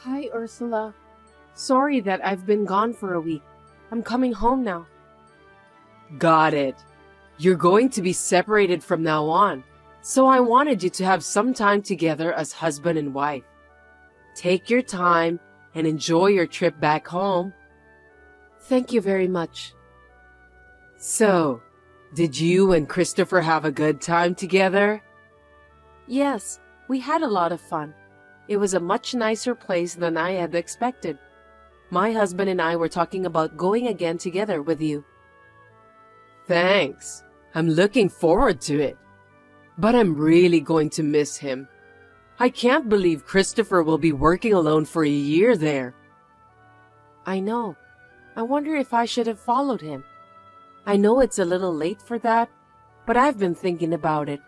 Hi, Ursula. Sorry that I've been gone for a week. I'm coming home now. Got it. You're going to be separated from now on, so I wanted you to have some time together as husband and wife. Take your time and enjoy your trip back home. Thank you very much. So, did you and Christopher have a good time together? Yes, we had a lot of fun. It was a much nicer place than I had expected. My husband and I were talking about going again together with you. Thanks. I'm looking forward to it. But I'm really going to miss him. I can't believe Christopher will be working alone for a year there. I know. I wonder if I should have followed him. I know it's a little late for that, but I've been thinking about it.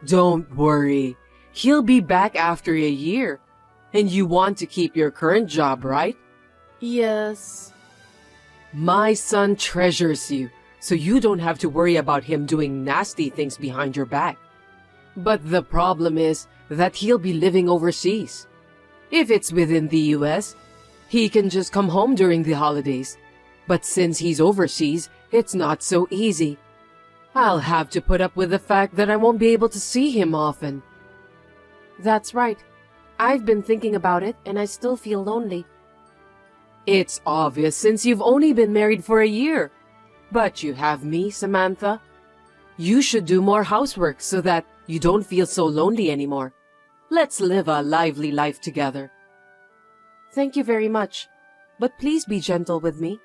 Don't worry. He'll be back after a year. And you want to keep your current job, right? Yes. My son treasures you, so you don't have to worry about him doing nasty things behind your back. But the problem is that he'll be living overseas. If it's within the US, he can just come home during the holidays. But since he's overseas, it's not so easy. I'll have to put up with the fact that I won't be able to see him often. That's right. I've been thinking about it and I still feel lonely. It's obvious since you've only been married for a year. But you have me, Samantha. You should do more housework so that you don't feel so lonely anymore. Let's live a lively life together. Thank you very much, but please be gentle with me.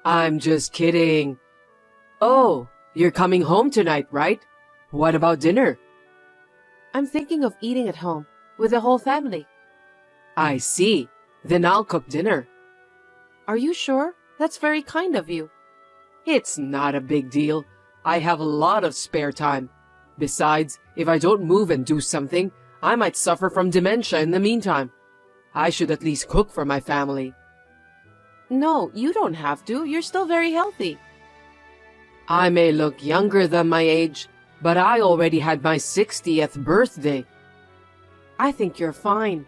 I'm just kidding. Oh, you're coming home tonight, right? What about dinner? I'm thinking of eating at home with the whole family. I see. Then I'll cook dinner. Are you sure? That's very kind of you. It's not a big deal. I have a lot of spare time. Besides, if I don't move and do something, I might suffer from dementia in the meantime. I should at least cook for my family. No, you don't have to. You're still very healthy. I may look younger than my age, but I already had my 60th birthday. I think you're fine.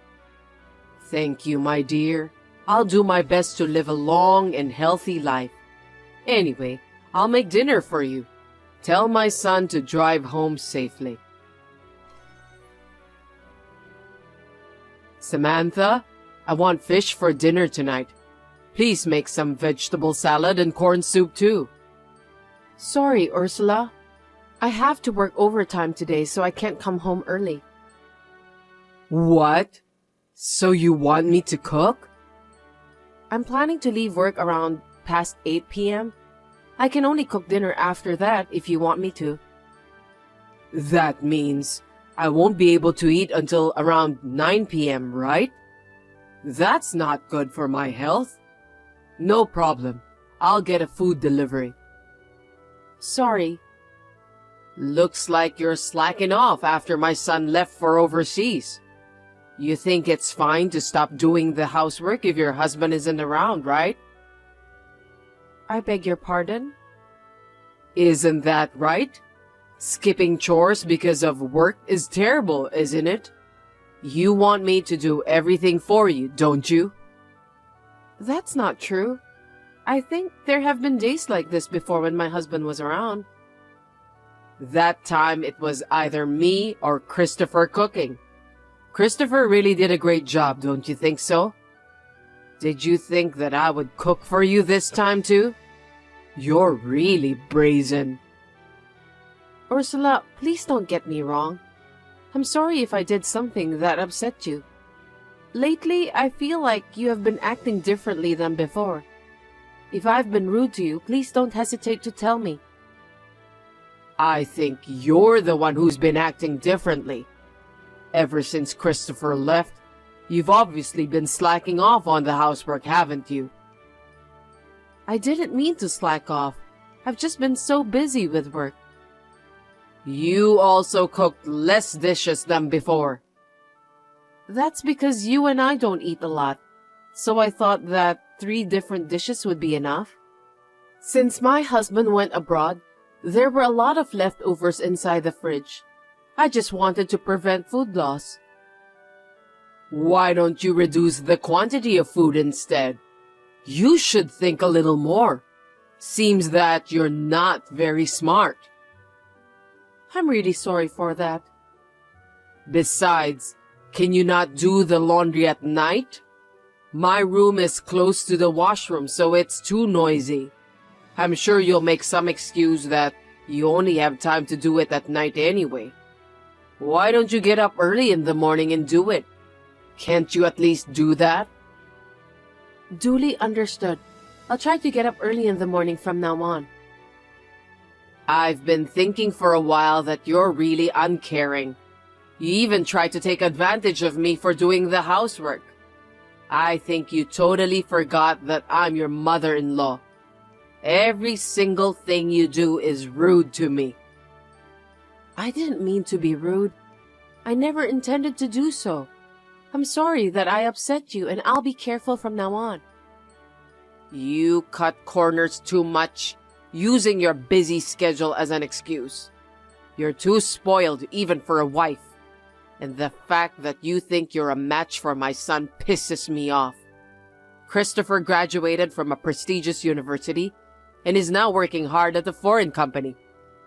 Thank you, my dear. I'll do my best to live a long and healthy life. Anyway, I'll make dinner for you. Tell my son to drive home safely. Samantha, I want fish for dinner tonight. Please make some vegetable salad and corn soup too. Sorry, Ursula. I have to work overtime today, so I can't come home early. What? So you want me to cook? I'm planning to leave work around past 8 p.m. I can only cook dinner after that if you want me to. That means I won't be able to eat until around 9 p.m., right? That's not good for my health. No problem. I'll get a food delivery. Sorry. Looks like you're slacking off after my son left for overseas. You think it's fine to stop doing the housework if your husband isn't around, right? I beg your pardon? Isn't that right? Skipping chores because of work is terrible, isn't it? You want me to do everything for you, don't you? That's not true. I think there have been days like this before when my husband was around. That time it was either me or Christopher cooking. Christopher really did a great job, don't you think so? Did you think that I would cook for you this time too? You're really brazen. Ursula, please don't get me wrong. I'm sorry if I did something that upset you. Lately, I feel like you have been acting differently than before. If I've been rude to you, please don't hesitate to tell me. I think you're the one who's been acting differently. Ever since Christopher left, you've obviously been slacking off on the housework, haven't you? I didn't mean to slack off. I've just been so busy with work. You also cooked less dishes than before. That's because you and I don't eat a lot, so I thought that 3 different dishes would be enough. Since my husband went abroad, there were a lot of leftovers inside the fridge. I just wanted to prevent food loss. Why don't you reduce the quantity of food instead? You should think a little more. Seems that you're not very smart. I'm really sorry for that. Besides, can you not do the laundry at night? My room is close to the washroom, so it's too noisy. I'm sure you'll make some excuse that you only have time to do it at night anyway. Why don't you get up early in the morning and do it? Can't you at least do that? Duly understood. I'll try to get up early in the morning from now on. I've been thinking for a while that you're really uncaring. You even tried to take advantage of me for doing the housework. I think you totally forgot that I'm your mother-in-law. Every single thing you do is rude to me. I didn't mean to be rude. I never intended to do so. I'm sorry that I upset you, and I'll be careful from now on. You cut corners too much, using your busy schedule as an excuse. You're too spoiled even for a wife. And the fact that you think you're a match for my son pisses me off. Christopher graduated from a prestigious university and is now working hard at a foreign company,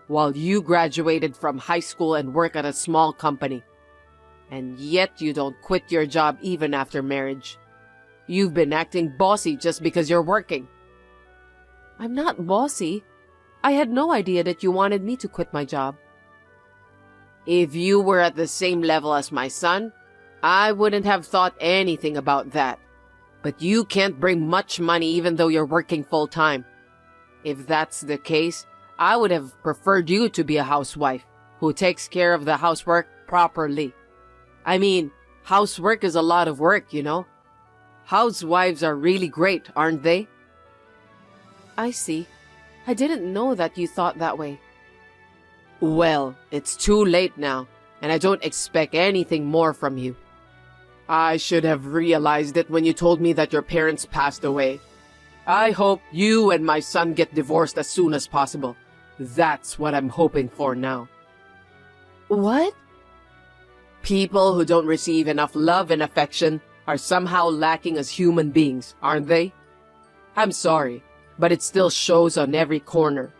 while you graduated from high school and work at a small company. And yet you don't quit your job even after marriage. You've been acting bossy just because you're working. I'm not bossy. I had no idea that you wanted me to quit my job. If you were at the same level as my son, I wouldn't have thought anything about that. But you can't bring much money even though you're working full-time. If that's the case, I would have preferred you to be a housewife who takes care of the housework properly. I mean, housework is a lot of work, you know. Housewives are really great, aren't they? I see. I didn't know that you thought that way. Well, it's too late now, and I don't expect anything more from you. I should have realized it when you told me that your parents passed away. I hope you and my son get divorced as soon as possible. That's what I'm hoping for now. What? People who don't receive enough love and affection are somehow lacking as human beings, aren't they? I'm sorry, but it still shows on every corner.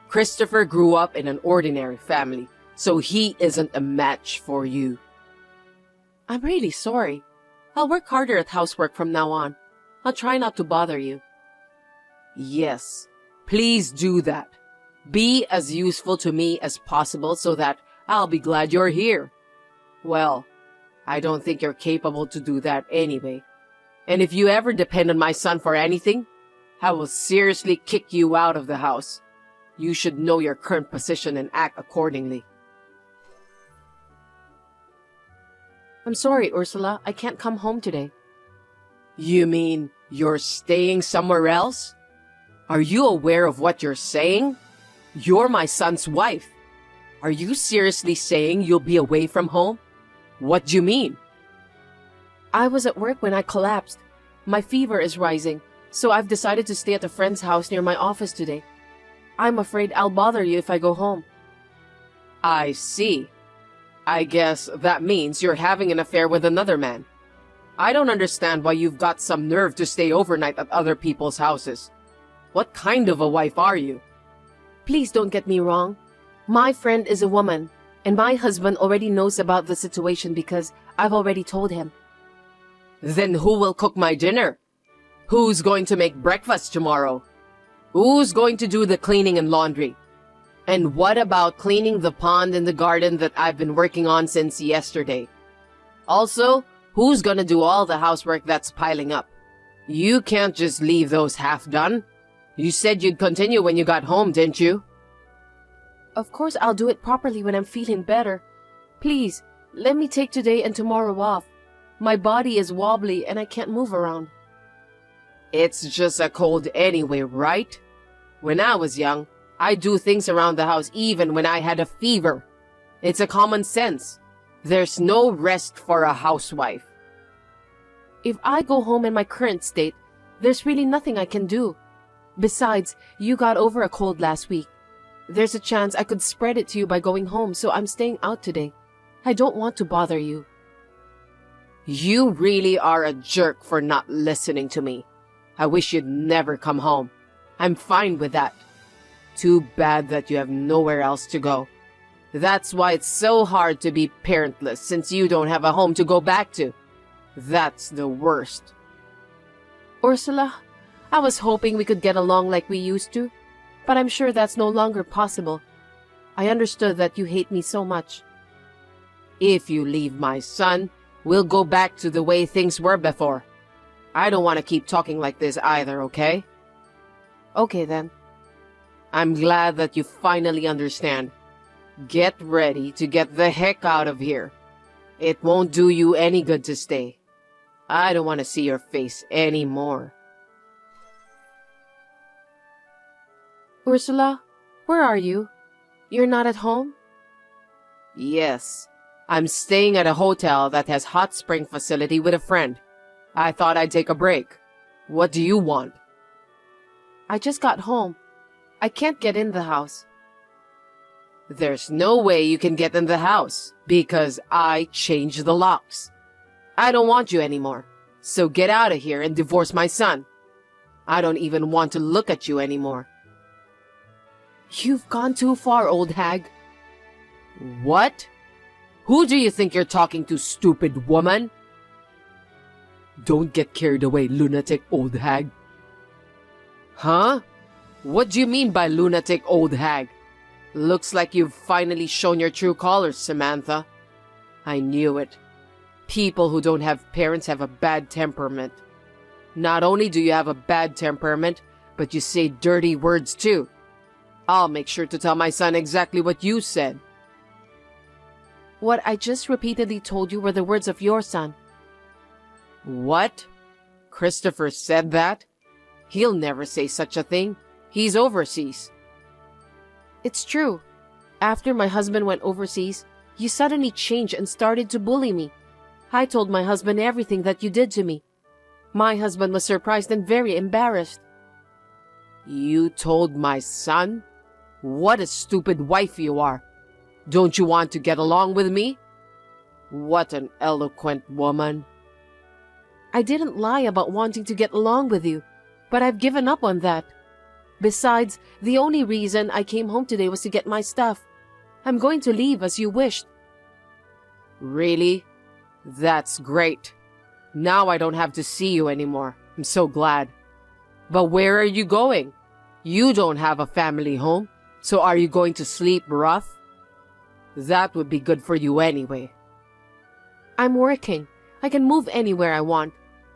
Christopher grew up in an ordinary family, so he isn't a match for you. I'm really sorry. I'll work harder at housework from now on. I'll try not to bother you. Yes, please do that. Be as useful to me as possible so that I'll be glad you're here. Well, I don't think you're capable to do that anyway. And if you ever depend on my son for anything, I will seriously kick you out of the house. You should know your current position and act accordingly. I'm sorry, Ursula. I can't come home today. You mean you're staying somewhere else? Are you aware of what you're saying? You're my son's wife. Are you seriously saying you'll be away from home? What do you mean? I was at work when I collapsed. My fever is rising, so I've decided to stay at a friend's house near my office today. I'm afraid I'll bother you if I go home. I see. I guess that means you're having an affair with another man. I don't understand why you've got some nerve to stay overnight at other people's houses. What kind of a wife are you? Please don't get me wrong. My friend is a woman, and my husband already knows about the situation because I've already told him. Then who will cook my dinner? Who's going to make breakfast tomorrow? Who's going to do the cleaning and laundry? And what about cleaning the pond in the garden that I've been working on since yesterday? Also, who's gonna do all the housework that's piling up? You can't just leave those half done. You said you'd continue when you got home, didn't you? Of course I'll do it properly when I'm feeling better. Please, let me take today and tomorrow off. My body is wobbly and I can't move around. It's just a cold anyway, right? When I was young, I'd do things around the house even when I had a fever. It's a common sense. There's no rest for a housewife. If I go home in my current state, there's really nothing I can do. Besides, you got over a cold last week. There's a chance I could spread it to you by going home, so I'm staying out today. I don't want to bother you. You really are a jerk for not listening to me. I wish you'd never come home. I'm fine with that. Too bad that you have nowhere else to go. That's why it's so hard to be parentless, since you don't have a home to go back to. That's the worst. Ursula, I was hoping we could get along like we used to, but I'm sure that's no longer possible. I understood that you hate me so much. If you leave my son, we'll go back to the way things were before. I don't want to keep talking like this either, okay? Okay then. I'm glad that you finally understand. Get ready to get the heck out of here. It won't do you any good to stay. I don't want to see your face anymore. Ursula, where are you? You're not at home? Yes, I'm staying at a hotel that has hot spring facility with a friend. I thought I'd take a break. What do you want? I just got home. I can't get in the house. There's no way you can get in the house because I changed the locks. I don't want you anymore, so get out of here and divorce my son. I don't even want to look at you anymore. You've gone too far, old hag. What? Who do you think you're talking to, stupid woman? Don't get carried away, lunatic old hag. Huh? What do you mean by lunatic old hag? Looks like you've finally shown your true colors, Samantha. I knew it. People who don't have parents have a bad temperament. Not only do you have a bad temperament, but you say dirty words too. I'll make sure to tell my son exactly what you said. What I just repeatedly told you were the words of your son. What? Christopher said that? He'll never say such a thing. He's overseas. It's true. After my husband went overseas, you suddenly changed and started to bully me. I told my husband everything that you did to me. My husband was surprised and very embarrassed. You told my son? What a stupid wife you are. Don't you want to get along with me? What an eloquent woman. I didn't lie about wanting to get along with you, but I've given up on that. Besides, the only reason I came home today was to get my stuff. I'm going to leave as you wished. Really? That's great. Now I don't have to see you anymore. I'm so glad. But where are you going? You don't have a family home, so are you going to sleep rough? That would be good for you anyway. I'm working. I can move anywhere I want.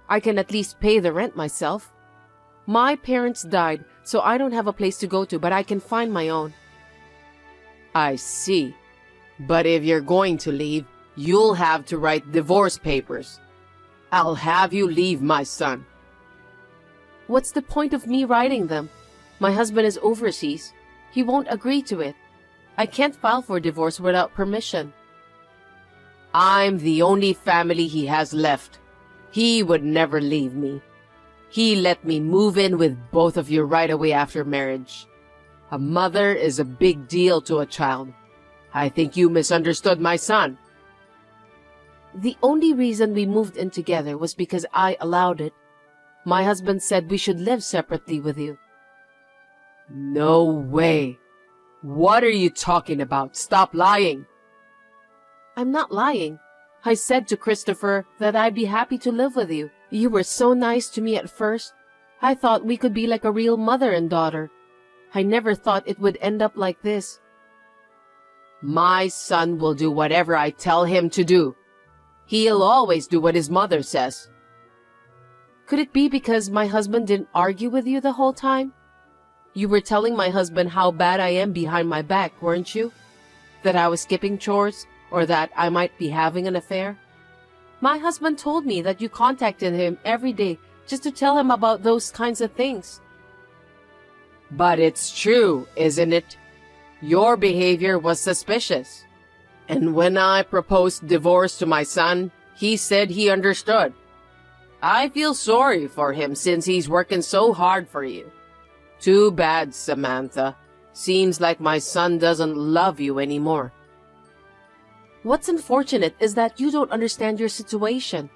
I can at least pay the rent myself. My parents died, so I don't have a place to go to, but I can find my own. I see. But if you're going to leave, you'll have to write divorce papers. I'll have you leave my son. What's the point of me writing them? My husband is overseas. He won't agree to it. I can't file for divorce without permission. I'm the only family he has left. He would never leave me. He let me move in with both of you right away after marriage. A mother is a big deal to a child. I think you misunderstood my son. The only reason we moved in together was because I allowed it. My husband said we should live separately with you. No way. What are you talking about? Stop lying. I'm not lying. I said to Christopher that I'd be happy to live with you. You were so nice to me at first. I thought we could be like a real mother and daughter. I never thought it would end up like this. My son will do whatever I tell him to do. He'll always do what his mother says. Could it be because my husband didn't argue with you the whole time? You were telling my husband how bad I am behind my back, weren't you? That I was skipping chores, or that I might be having an affair? My husband told me that you contacted him every day just to tell him about those kinds of things. But it's true, isn't it? Your behavior was suspicious. And when I proposed divorce to my son, he said he understood. I feel sorry for him since he's working so hard for you. Too bad, Samantha. Seems like my son doesn't love you anymore. What's unfortunate is that you don't understand your situation.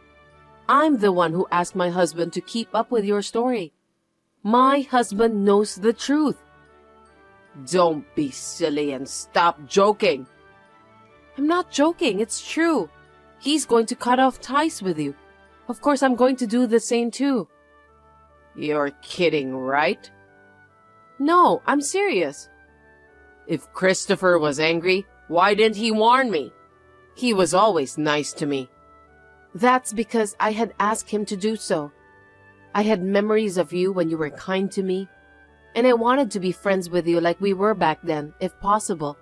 I'm the one who asked my husband to keep up with your story. My husband knows the truth. Don't be silly and stop joking. I'm not joking, it's true. He's going to cut off ties with you. Of course, I'm going to do the same too. You're kidding, right? No, I'm serious. If Christopher was angry, why didn't he warn me? He was always nice to me. That's because I had asked him to do so. I had memories of you when you were kind to me, and I wanted to be friends with you like we were back then, if possible.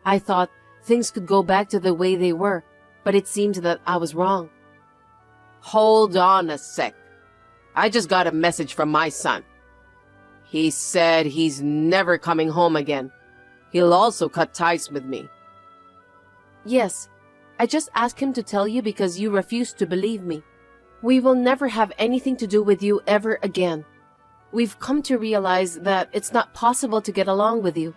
I thought things could go back to the way they were, but it seems that I was wrong. Hold on a sec. I just got a message from my son. He said he's never coming home again. He'll also cut ties with me. Yes, I just asked him to tell you because you refused to believe me. We will never have anything to do with you ever again. We've come to realize that it's not possible to get along with you.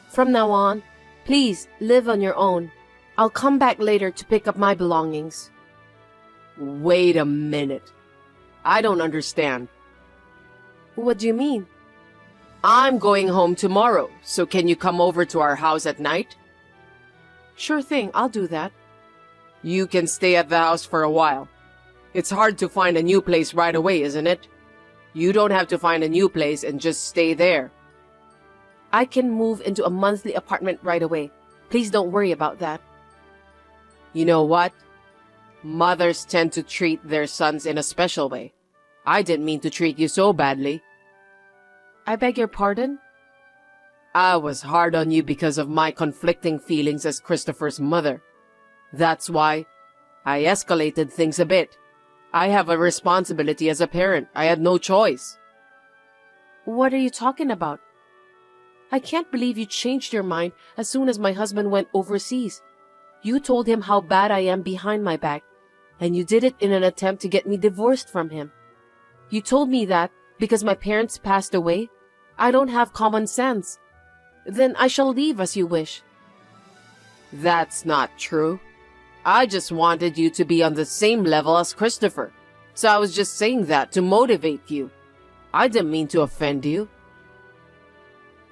From now on, please live on your own. I'll come back later to pick up my belongings. Wait a minute. I don't understand. What do you mean? I'm going home tomorrow, so can you come over to our house at night? Sure thing, I'll do that. You can stay at the house for a while. It's hard to find a new place right away, isn't it? You don't have to find a new place and just stay there. I can move into a monthly apartment right away. Please don't worry about that. You know what? Mothers tend to treat their sons in a special way. I didn't mean to treat you so badly. I beg your pardon? I was hard on you because of my conflicting feelings as Christopher's mother. That's why I escalated things a bit. I have a responsibility as a parent. I had no choice. What are you talking about? I can't believe you changed your mind as soon as my husband went overseas. You told him how bad I am behind my back, and you did it in an attempt to get me divorced from him. You told me that because my parents passed away, I don't have common sense. Then I shall leave as you wish. That's not true. I just wanted you to be on the same level as Christopher, so I was just saying that to motivate you. I didn't mean to offend you.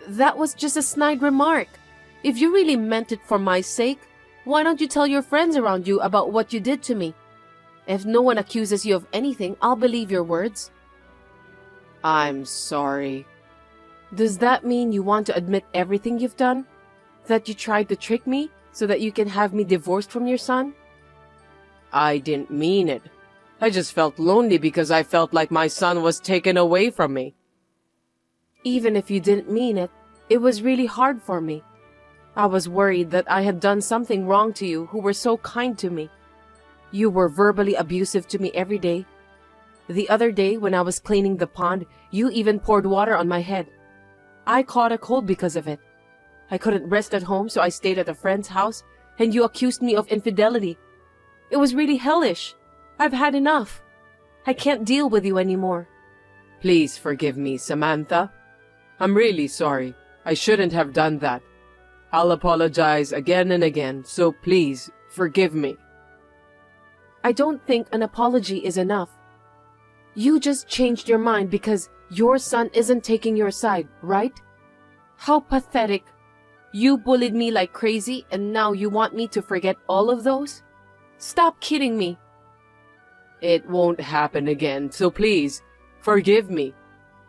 That was just a snide remark. If you really meant it for my sake, why don't you tell your friends around you about what you did to me? If no one accuses you of anything, I'll believe your words. I'm sorry. Does that mean you want to admit everything you've done? That you tried to trick me so that you can have me divorced from your son? I didn't mean it. I just felt lonely because I felt like my son was taken away from me. Even if you didn't mean it, it was really hard for me. I was worried that I had done something wrong to you who were so kind to me. You were verbally abusive to me every day. The other day when I was cleaning the pond, you even poured water on my head. I caught a cold because of it. I couldn't rest at home, so I stayed at a friend's house, and you accused me of infidelity. It was really hellish. I've had enough. I can't deal with you anymore. Please forgive me, Samantha. I'm really sorry. I shouldn't have done that. I'll apologize again and again, so please forgive me. I don't think an apology is enough. You just changed your mind because your son isn't taking your side, right? How pathetic. You bullied me like crazy and now you want me to forget all of those? Stop kidding me. It won't happen again, so please, forgive me.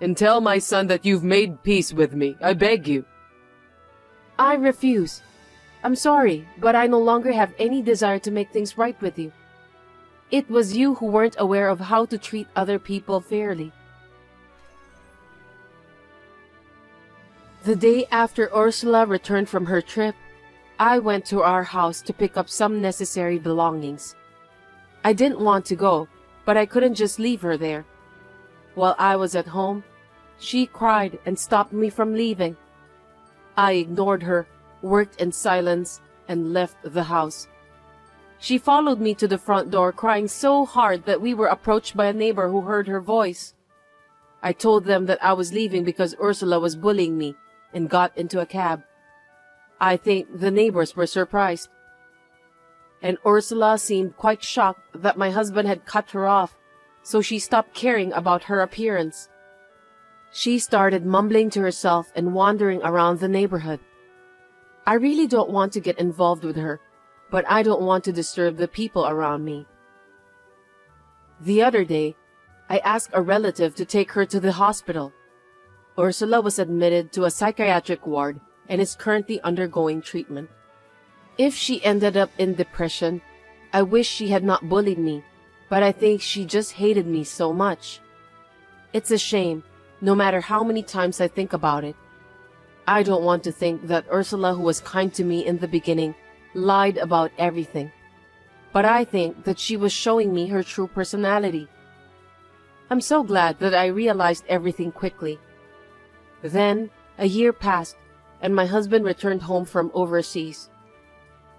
And tell my son that you've made peace with me. I beg you. I refuse. I'm sorry, but I no longer have any desire to make things right with you. It was you who weren't aware of how to treat other people fairly. The day after Ursula returned from her trip, I went to our house to pick up some necessary belongings. I didn't want to go, but I couldn't just leave her there. While I was at home, she cried and stopped me from leaving. I ignored her, worked in silence, and left the house. She followed me to the front door, crying so hard that we were approached by a neighbor who heard her voice. I told them that I was leaving because Ursula was bullying me and got into a cab. I think the neighbors were surprised. and Ursula seemed quite shocked that my husband had cut her off, so she stopped caring about her appearance. She started mumbling to herself and wandering around the neighborhood. I really don't want to get involved with her, but I don't want to disturb the people around me. The other day, I asked a relative to take her to the hospital. Ursula was admitted to a psychiatric ward and is currently undergoing treatment. If she ended up in depression, I wish she had not bullied me, but I think she just hated me so much. It's a shame, no matter how many times I think about it. I don't want to think that Ursula, who was kind to me in the beginning, lied about everything. But I think that she was showing me her true personality. I'm so glad that I realized everything quickly. Then, a year passed, and my husband returned home from overseas.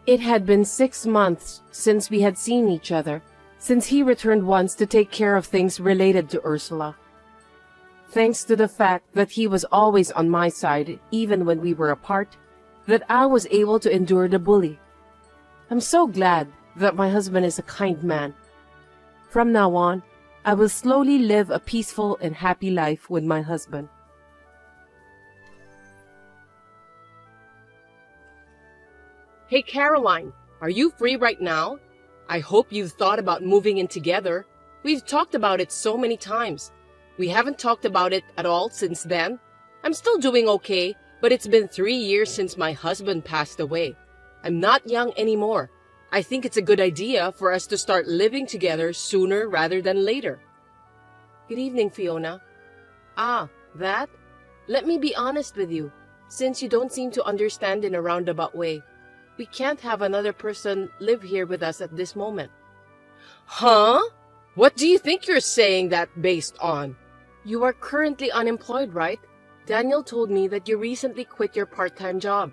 It had been 6 months since we had seen each other, since he returned once to take care of things related to Ursula. Thanks to the fact that he was always on my side, even when we were apart, that I was able to endure the bully. I'm so glad that my husband is a kind man. From now on, I will slowly live a peaceful and happy life with my husband. Hey Caroline, are you free right now? I hope you've thought about moving in together. We've talked about it so many times. We haven't talked about it at all since then. I'm still doing okay, but it's been 3 years since my husband passed away. I'm not young anymore. I think it's a good idea for us to start living together sooner rather than later. Good evening, Fiona. Ah, that? Let me be honest with you, since you don't seem to understand in a roundabout way. We can't have another person live here with us at this moment. Huh? What do you think you're saying that based on? You are currently unemployed, right? Daniel told me that you recently quit your part-time job.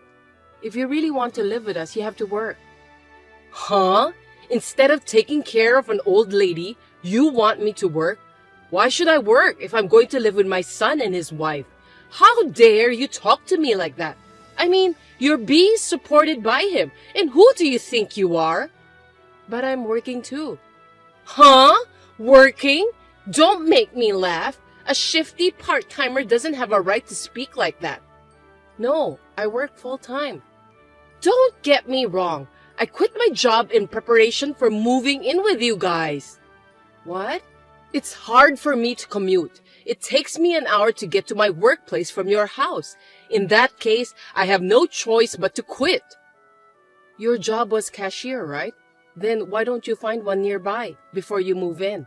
If you really want to live with us, you have to work. Huh? Instead of taking care of an old lady, you want me to work? Why should I work if I'm going to live with my son and his wife? How dare you talk to me like that? I mean, you're being supported by him, and who do you think you are? But I'm working too. Huh? Working? Don't make me laugh. A shifty part-timer doesn't have a right to speak like that. No, I work full-time. Don't get me wrong. I quit my job in preparation for moving in with you guys. What? It's hard for me to commute. It takes me an hour to get to my workplace from your house. In that case, I have no choice but to quit. Your job was cashier, right? Then why don't you find one nearby before you move in?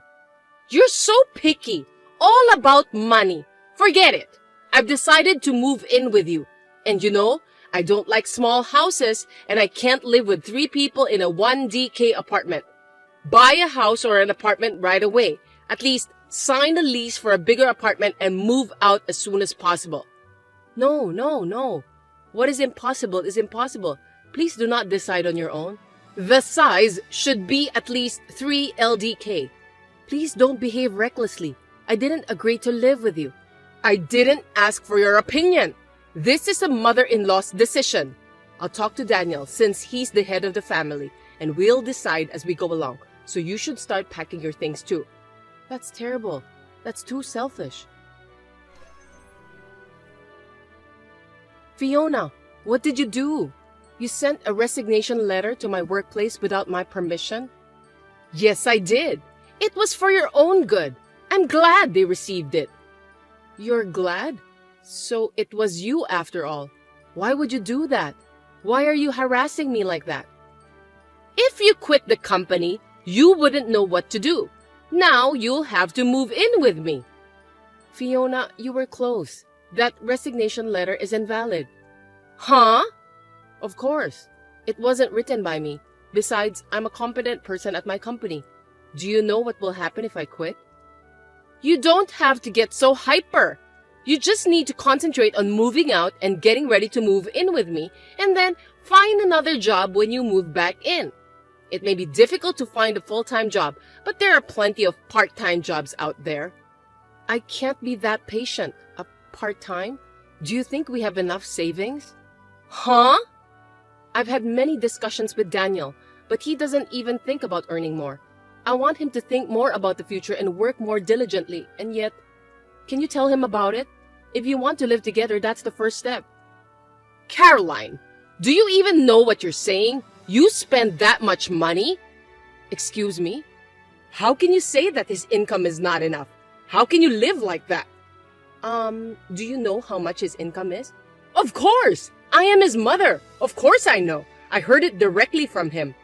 You're so picky. All about money. Forget it. I've decided to move in with you. And you know, I don't like small houses, and I can't live with 3 people in a 1DK apartment. Buy a house or an apartment right away. At least sign a lease for a bigger apartment and move out as soon as possible. No. What is impossible is impossible. Please do not decide on your own. The size should be at least 3 LDK. Please don't behave recklessly. I didn't agree to live with you. I didn't ask for your opinion. This is a mother-in-law's decision. I'll talk to Daniel since he's the head of the family, and we'll decide as we go along. So you should start packing your things too. That's terrible. That's too selfish. Fiona, what did you do? You sent a resignation letter to my workplace without my permission? Yes, I did. It was for your own good. I'm glad they received it. You're glad? So it was you after all. Why would you do that? Why are you harassing me like that? If you quit the company, you wouldn't know what to do. Now you'll have to move in with me. Fiona, you were close. That resignation letter is invalid. Huh? Of course. It wasn't written by me. Besides, I'm a competent person at my company. Do you know what will happen if I quit? You don't have to get so hyper. You just need to concentrate on moving out and getting ready to move in with me, and then find another job when you move back in. It may be difficult to find a full-time job, but there are plenty of part-time jobs out there. I can't be that patient. A part-time? Do you think we have enough savings? Huh? I've had many discussions with Daniel, But he doesn't even think about earning more. I want him to think more about the future and work more diligently, and yet, can you tell him about it? If you want to live together, that's the first step. Caroline, do you even know what you're saying? You spend that much money? Excuse me? How can you say that his income is not enough? How can you live like that? Do you know how much his income is? Of course! I am his mother. Of course I know. I heard it directly from him.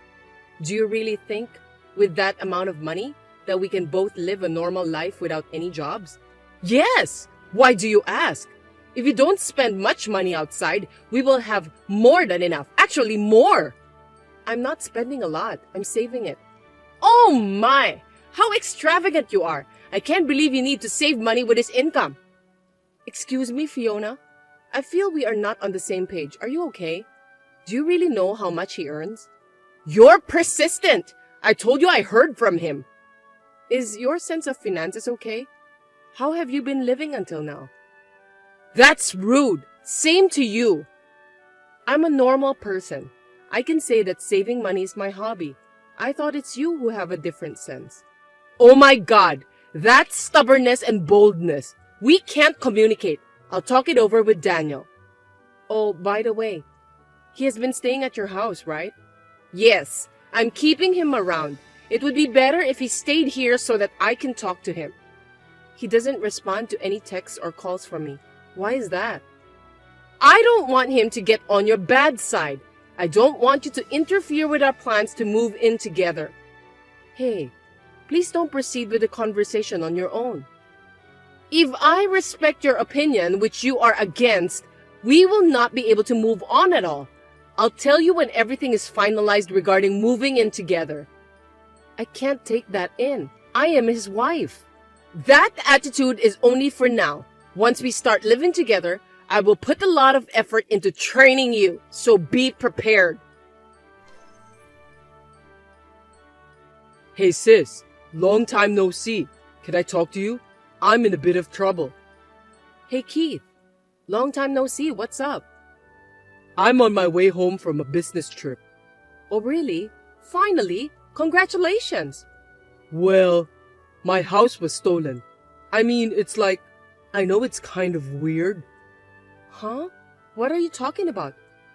Do you really think, with that amount of money, that we can both live a normal life without any jobs? Yes! Why do you ask? If you don't spend much money outside, we will have more than enough. Actually, more! I'm not spending a lot. I'm saving it. Oh my! How extravagant you are! I can't believe you need to save money with his income. Excuse me, Fiona. I feel we are not on the same page. Are you okay? Do you really know how much he earns? You're persistent! I told you I heard from him. Is your sense of finances okay? How have you been living until now? That's rude. Same to you. I'm a normal person. I can say that saving money is my hobby. I thought it's you who have a different sense. Oh my God! That's stubbornness and boldness. We can't communicate. I'll talk it over with Daniel. Oh, by the way, he has been staying at your house, right? Yes, I'm keeping him around. It would be better if he stayed here so that I can talk to him. He doesn't respond to any texts or calls from me. Why is that? I don't want him to get on your bad side. I don't want you to interfere with our plans to move in together. Hey, please don't proceed with the conversation on your own. If I respect your opinion, which you are against, we will not be able to move on at all. I'll tell you when everything is finalized regarding moving in together. I can't take that in. I am his wife. That attitude is only for now. Once we start living together, I will put a lot of effort into training you, so be prepared. Hey sis, long time no see. Can I talk to you? I'm in a bit of trouble. Hey Keith, long time no see. What's up? I'm on my way home from a business trip. Oh really? Finally? Congratulations. Well, my house was stolen. I mean, it's like, I know it's kind of weird. Huh? What are you talking about?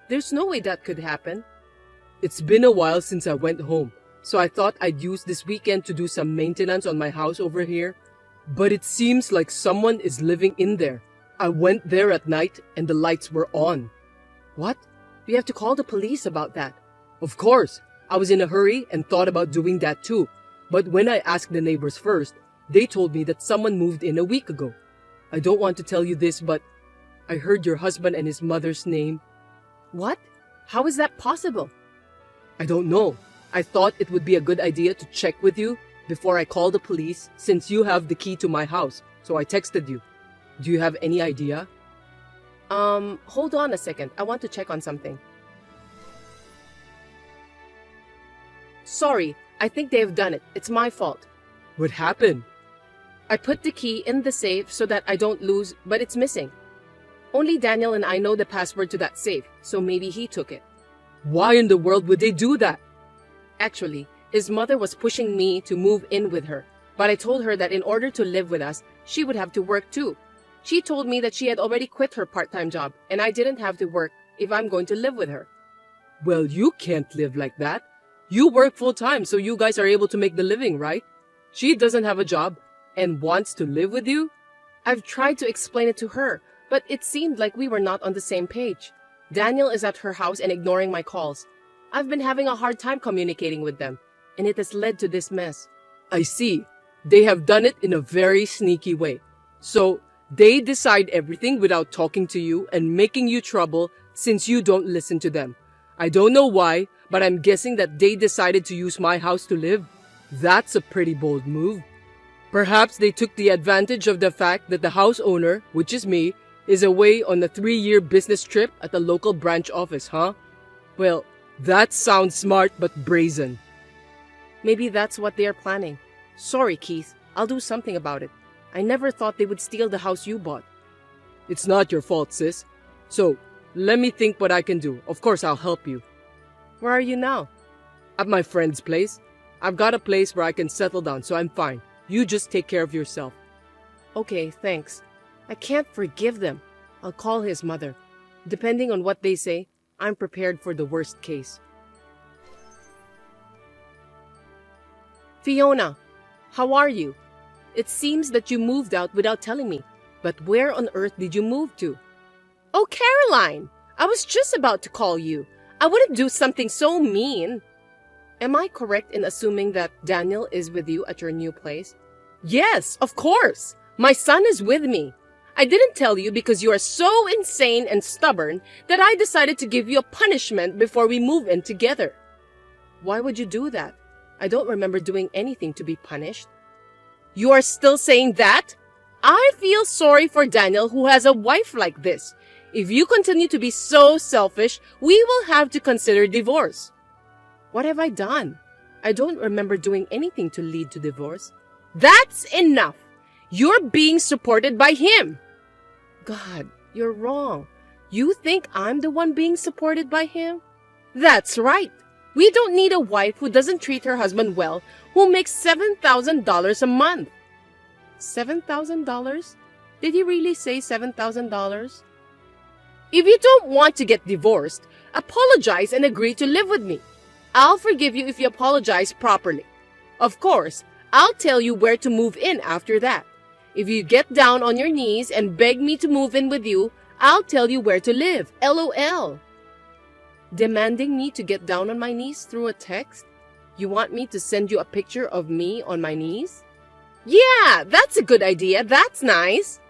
There's no way that could happen. It's been a while since I went home, so I thought I'd use this weekend to do some maintenance on my house over here. But it seems like someone is living in there. I went there at night and the lights were on. What? We have to call the police about that. Of course, I was in a hurry and thought about doing that too. But when I asked the neighbors first, they told me that someone moved in a week ago. I don't want to tell you this, but I heard your husband and his mother's name. What? How is that possible? I don't know. I thought it would be a good idea to check with you before I call the police, since you have the key to my house, so I texted you. Do you have any idea? Hold on a second. I want to check on something. Sorry, I think they've done it. It's my fault. What happened? I put the key in the safe so that I don't lose, but it's missing. Only Daniel and I know the password to that safe, so maybe he took it. Why in the world would they do that? Actually, his mother was pushing me to move in with her, but I told her that in order to live with us, she would have to work too. She told me that she had already quit her part-time job, and I didn't have to work if I'm going to live with her. Well, you can't live like that. You work full-time, so you guys are able to make the living, right? She doesn't have a job and wants to live with you? I've tried to explain it to her, but it seemed like we were not on the same page. Daniel is at her house and ignoring my calls. I've been having a hard time communicating with them, and it has led to this mess. I see. They have done it in a very sneaky way. So, they decide everything without talking to you and making you trouble since you don't listen to them. I don't know why, but I'm guessing that they decided to use my house to live. That's a pretty bold move. Perhaps they took the advantage of the fact that the house owner, which is me, is away on a 3-year business trip at the local branch office, huh? Well, that sounds smart but brazen. Maybe that's what they are planning. Sorry, Keith. I'll do something about it. I never thought they would steal the house you bought. It's not your fault, sis. So, let me think what I can do. Of course, I'll help you. Where are you now? At my friend's place. I've got a place where I can settle down, so I'm fine. You just take care of yourself. Okay, thanks. I can't forgive them. I'll call his mother. Depending on what they say, I'm prepared for the worst case. Fiona, how are you? It seems that you moved out without telling me. But where on earth did you move to? Oh, Caroline! I was just about to call you. I wouldn't do something so mean. Am I correct in assuming that Daniel is with you at your new place? Yes, of course. My son is with me. I didn't tell you because you are so insane and stubborn that I decided to give you a punishment before we move in together. Why would you do that? I don't remember doing anything to be punished. You are still saying that? I feel sorry for Daniel who has a wife like this. If you continue to be so selfish, we will have to consider divorce. What have I done? I don't remember doing anything to lead to divorce. That's enough. You're being supported by him. God, you're wrong. You think I'm the one being supported by him? That's right. We don't need a wife who doesn't treat her husband well, who makes $7,000 a month. $7,000? Did he really say $7,000? If you don't want to get divorced, apologize and agree to live with me. I'll forgive you if you apologize properly. Of course, I'll tell you where to move in after that. If you get down on your knees and beg me to move in with you, I'll tell you where to live. LOL. Demanding me to get down on my knees through a text? You want me to send you a picture of me on my knees? Yeah, that's a good idea. That's nice.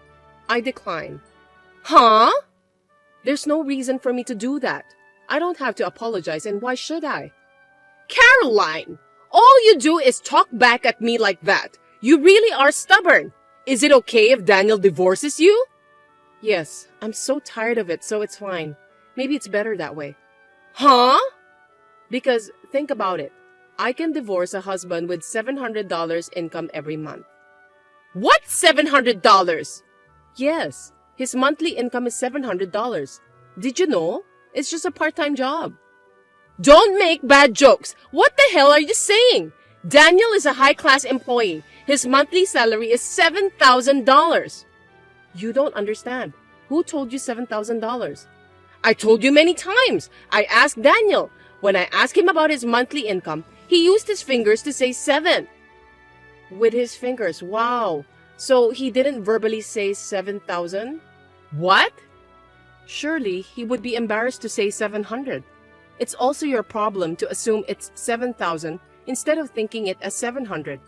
I decline. Huh? There's no reason for me to do that. I don't have to apologize, and why should I? Caroline, all you do is talk back at me like that. You really are stubborn. Is it okay if Daniel divorces you? Yes, I'm so tired of it, so it's fine. Maybe it's better that way. Huh? Because think about it. I can divorce a husband with $700 income every month. What $700? Yes, his monthly income is $700. Did you know? It's just a part-time job. Don't make bad jokes. What the hell are you saying? Daniel is a high-class employee. His monthly salary is $7,000. You don't understand. Who told you $7,000? I told you many times. I asked Daniel. When I asked him about his monthly income, he used his fingers to say 7. With his fingers, wow. So he didn't verbally say 7,000? What? Surely he would be embarrassed to say 700. It's also your problem to assume it's 7,000 instead of thinking it as 700.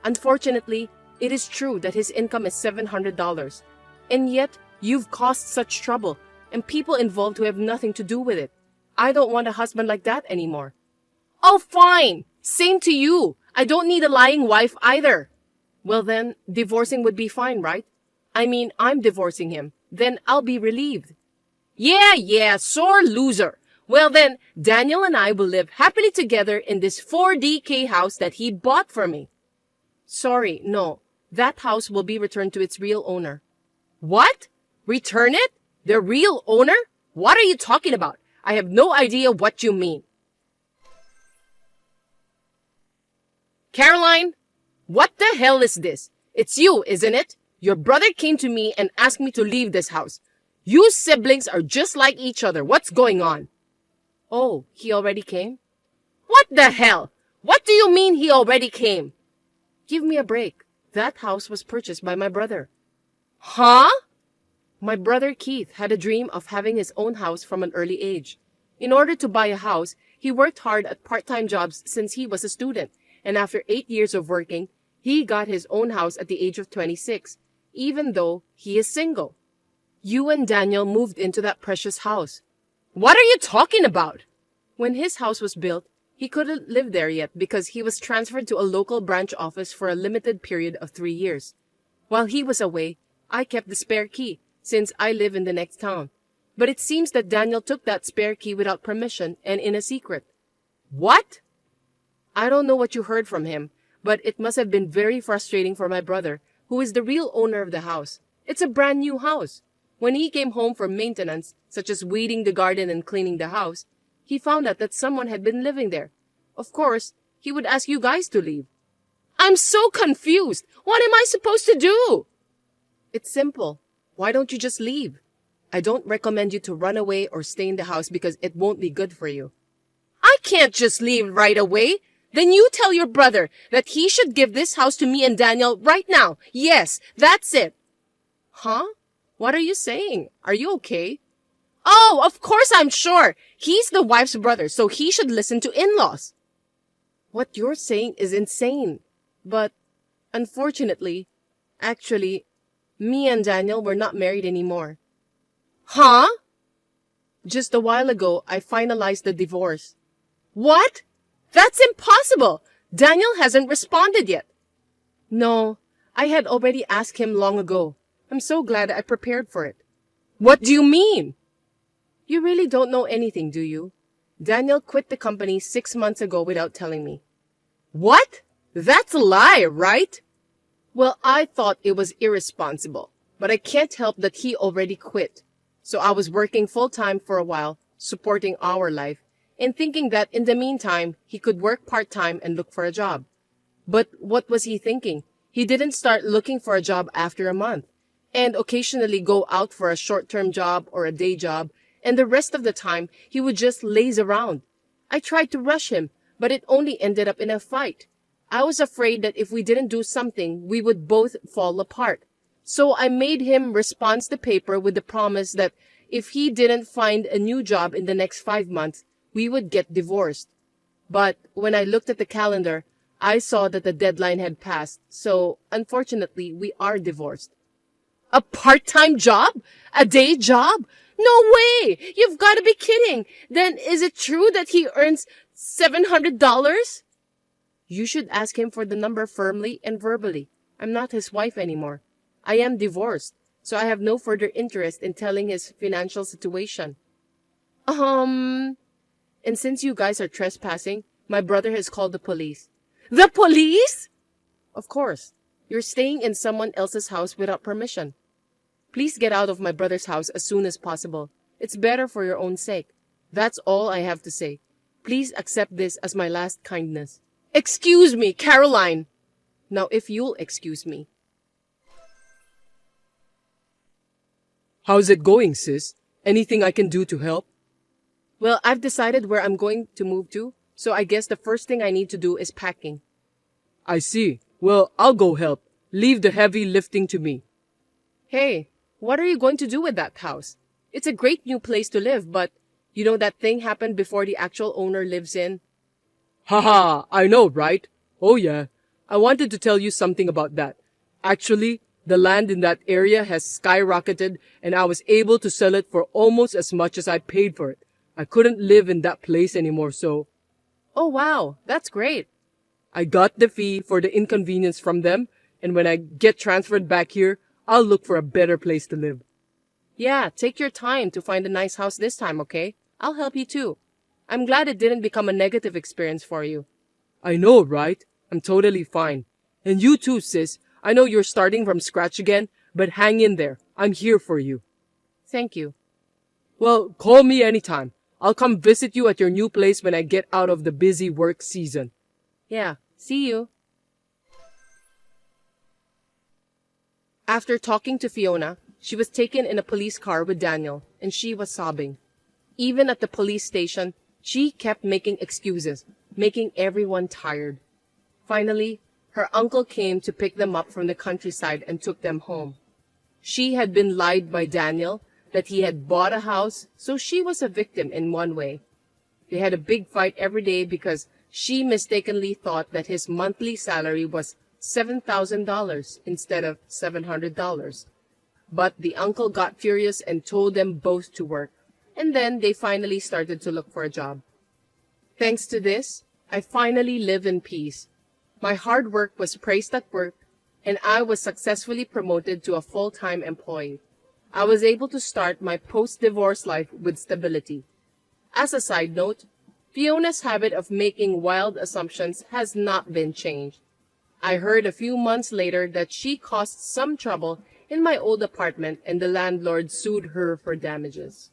Unfortunately, it is true that his income is $700. And yet, you've caused such trouble and people involved who have nothing to do with it. I don't want a husband like that anymore. Oh, fine. Same to you. I don't need a lying wife either. Well then, divorcing would be fine, right? I mean, I'm divorcing him. Then I'll be relieved. Yeah, sore loser. Well then, Daniel and I will live happily together in this 4DK house that he bought for me. Sorry, no. That house will be returned to its real owner. What? Return it? The real owner? What are you talking about? I have no idea what you mean. Caroline, what the hell is this? It's you, isn't it? Your brother came to me and asked me to leave this house. You siblings are just like each other. What's going on? Oh, he already came? What the hell? What do you mean he already came? Give me a break. That house was purchased by my brother. Huh? My brother Keith had a dream of having his own house from an early age. In order to buy a house, he worked hard at part-time jobs since he was a student, and after 8 years of working, he got his own house at the age of 26, even though he is single. You and Daniel moved into that precious house. What are you talking about? When his house was built, he couldn't live there yet because he was transferred to a local branch office for a limited period of 3 years. While he was away, I kept the spare key, since I live in the next town. But it seems that Daniel took that spare key without permission and in a secret. What? I don't know what you heard from him, but it must have been very frustrating for my brother, who is the real owner of the house. It's a brand new house. When he came home from maintenance, such as weeding the garden and cleaning the house, he found out that someone had been living there. Of course, he would ask you guys to leave. I'm so confused. What am I supposed to do? It's simple. Why don't you just leave? I don't recommend you to run away or stay in the house because it won't be good for you. I can't just leave right away. Then you tell your brother that he should give this house to me and Daniel right now. Yes, that's it. Huh? What are you saying? Are you okay? Oh, of course I'm sure. He's the wife's brother, so he should listen to in-laws. What you're saying is insane. But, unfortunately, actually, me and Daniel were not married anymore. Huh? Just a while ago, I finalized the divorce. What? That's impossible! Daniel hasn't responded yet. No, I had already asked him long ago. I'm so glad I prepared for it. What do you mean? You really don't know anything, do you? Daniel quit the company 6 months ago without telling me. What? That's a lie, right? Well, I thought it was irresponsible, but I can't help that he already quit. So I was working full-time for a while, supporting our life, and thinking that in the meantime, he could work part-time and look for a job. But what was he thinking? He didn't start looking for a job after a month, and occasionally go out for a short-term job or a day job, and the rest of the time, he would just laze around. I tried to rush him, but it only ended up in a fight. I was afraid that if we didn't do something, we would both fall apart. So I made him respond the paper with the promise that if he didn't find a new job in the next 5 months, we would get divorced. But when I looked at the calendar, I saw that the deadline had passed, so unfortunately, we are divorced. A part-time job? A day job? No way! You've got to be kidding! Then is it true that he earns $700? You should ask him for the number firmly and verbally. I'm not his wife anymore. I am divorced, so I have no further interest in telling his financial situation. And since you guys are trespassing, my brother has called the police. The police? Of course. You're staying in someone else's house without permission. Please get out of my brother's house as soon as possible. It's better for your own sake. That's all I have to say. Please accept this as my last kindness. Excuse me, Caroline! Now, if you'll excuse me. How's it going, sis? Anything I can do to help? Well, I've decided where I'm going to move to, so I guess the first thing I need to do is packing. I see. Well, I'll go help. Leave the heavy lifting to me. Hey, what are you going to do with that house? It's a great new place to live, but you know that thing happened before the actual owner lives in? Haha, I know, right? Oh yeah, I wanted to tell you something about that. Actually, the land in that area has skyrocketed and I was able to sell it for almost as much as I paid for it. I couldn't live in that place anymore, so... Oh wow, that's great. I got the fee for the inconvenience from them, and when I get transferred back here, I'll look for a better place to live. Yeah, take your time to find a nice house this time, okay? I'll help you too. I'm glad it didn't become a negative experience for you. I know, right? I'm totally fine. And you too, sis. I know you're starting from scratch again, but hang in there. I'm here for you. Thank you. Well, call me anytime. I'll come visit you at your new place when I get out of the busy work season. Yeah, see you. After talking to Fiona, she was taken in a police car with Daniel, and she was sobbing. Even at the police station, she kept making excuses, making everyone tired. Finally, her uncle came to pick them up from the countryside and took them home. She had been lied by Daniel that he had bought a house, so she was a victim in one way. They had a big fight every day because she mistakenly thought that his monthly salary was $7,000 instead of $700. But the uncle got furious and told them both to work, and then they finally started to look for a job. Thanks to this, I finally live in peace. My hard work was praised at work, and I was successfully promoted to a full-time employee. I was able to start my post-divorce life with stability. As a side note, Fiona's habit of making wild assumptions has not been changed. I heard a few months later that she caused some trouble in my old apartment and the landlord sued her for damages.